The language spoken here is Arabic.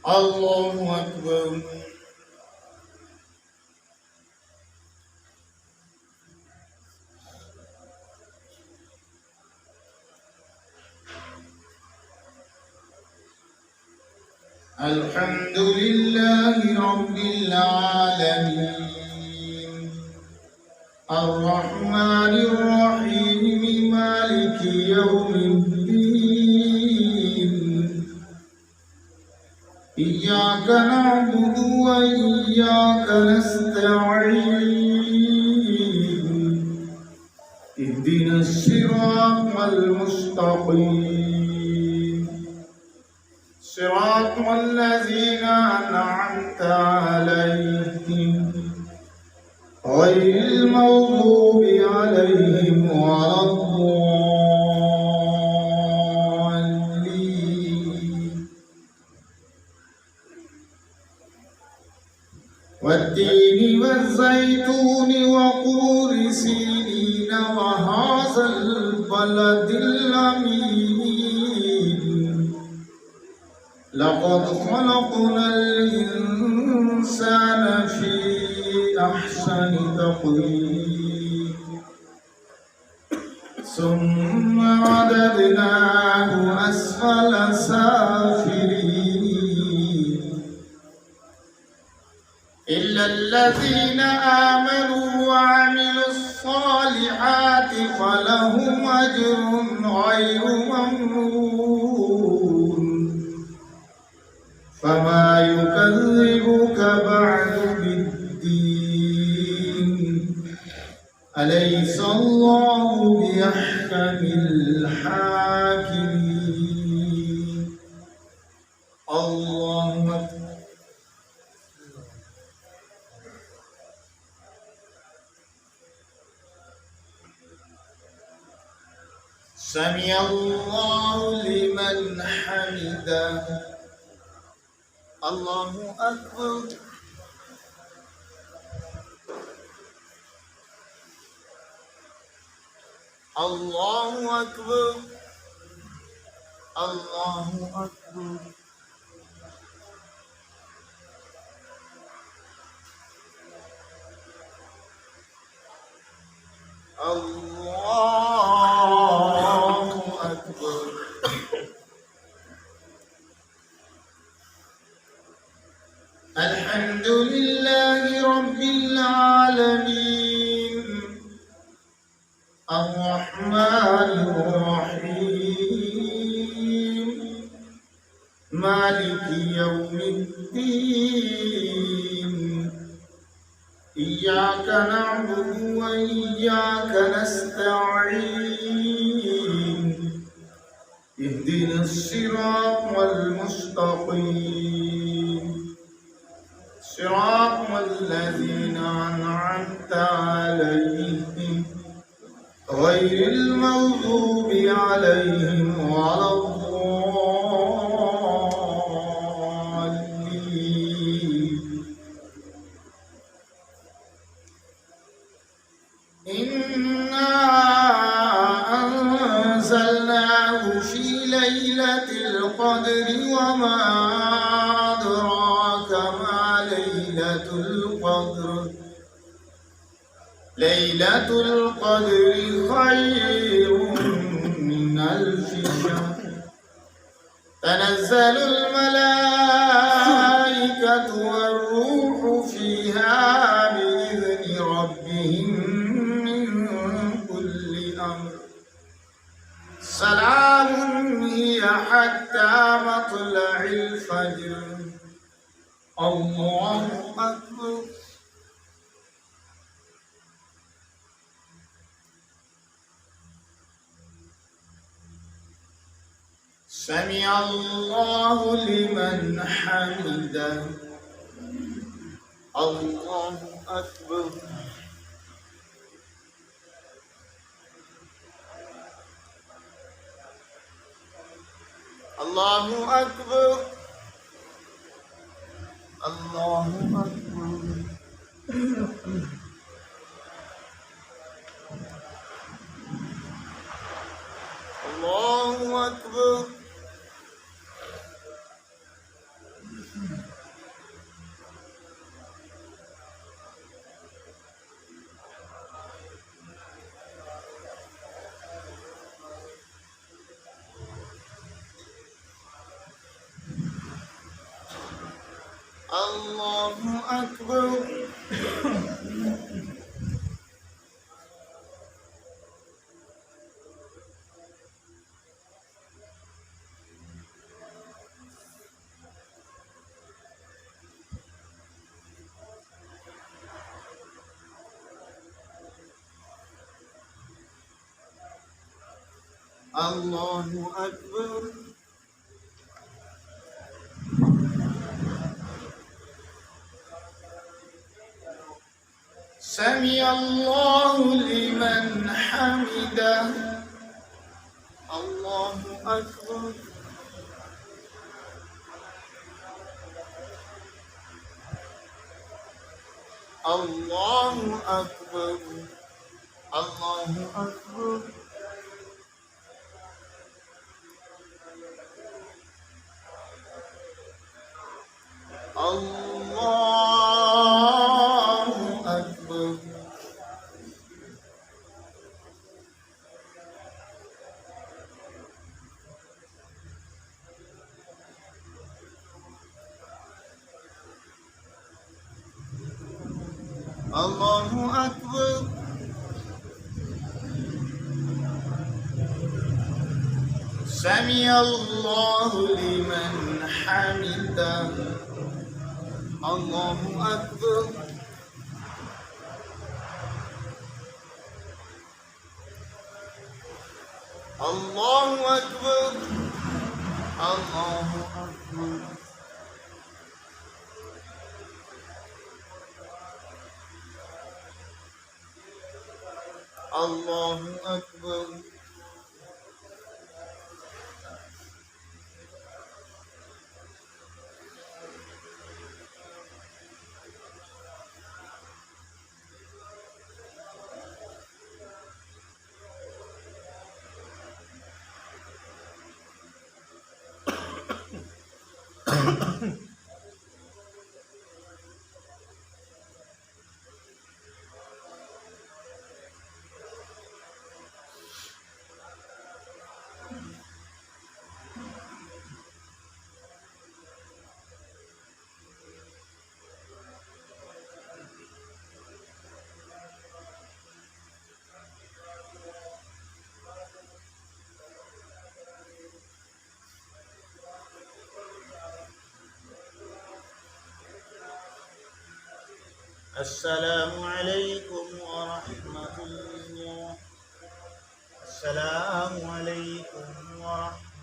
الله أكبر. الحمد لله رب العالمين الرحمن الرحيم مالك يوم الدين إياك نعبد وإياك نستعين اهدنا الصراط المستقيم صراط الذين أنعمت عليهم غير المغضوب عليهم ولا الضالين. والتين والزيتون وطور سينين وهذا البلد الأمين لقد خلقنا الإنسان في أحسن تقويم ثم رددناه أسفل سافلين إلا الذين آمنوا وعملوا الصالحات فلهم أجر غير ممنون. فما يكذبك بعد بالدين أليس الله بأحكم الحاكمين. الله أكبر. سمع الله لمن حمده. الله أكبر. الله أكبر. الله أكبر. الله أكبر. الحمد لله رب العالمين الرحمن الرحيم مالك يوم الدين إياك نعبد وإياك نستعين اهدنا الصراط المستقيم صراط الذين أنعمت عليهم غير المغضوب عليهم ولا الضالين. إنا أنزلناه في ليلة القدر وما أدراك ما ليلة القدر. ليلة القدر خير من ألف شهر. تنزل الملائكة والروح فيها بإذن ربهم من كل أمر سلام هي حتى مطلع الفجر. الله أكبر. سمع الله لمن حمده. الله أكبر. الله أكبر. الله أكبر. الله أكبر. الله أكبر. الله أكبر. سمع الله لمن حمده. الله أكبر. الله أكبر. الله أكبر. الله أكبر. الله أكبر. سمع الله لمن حمده. الله أكبر. الله أكبر. الله أكبر. الله أكبر. السلام عليكم ورحمة الله. السلام عليكم ورحمة الله.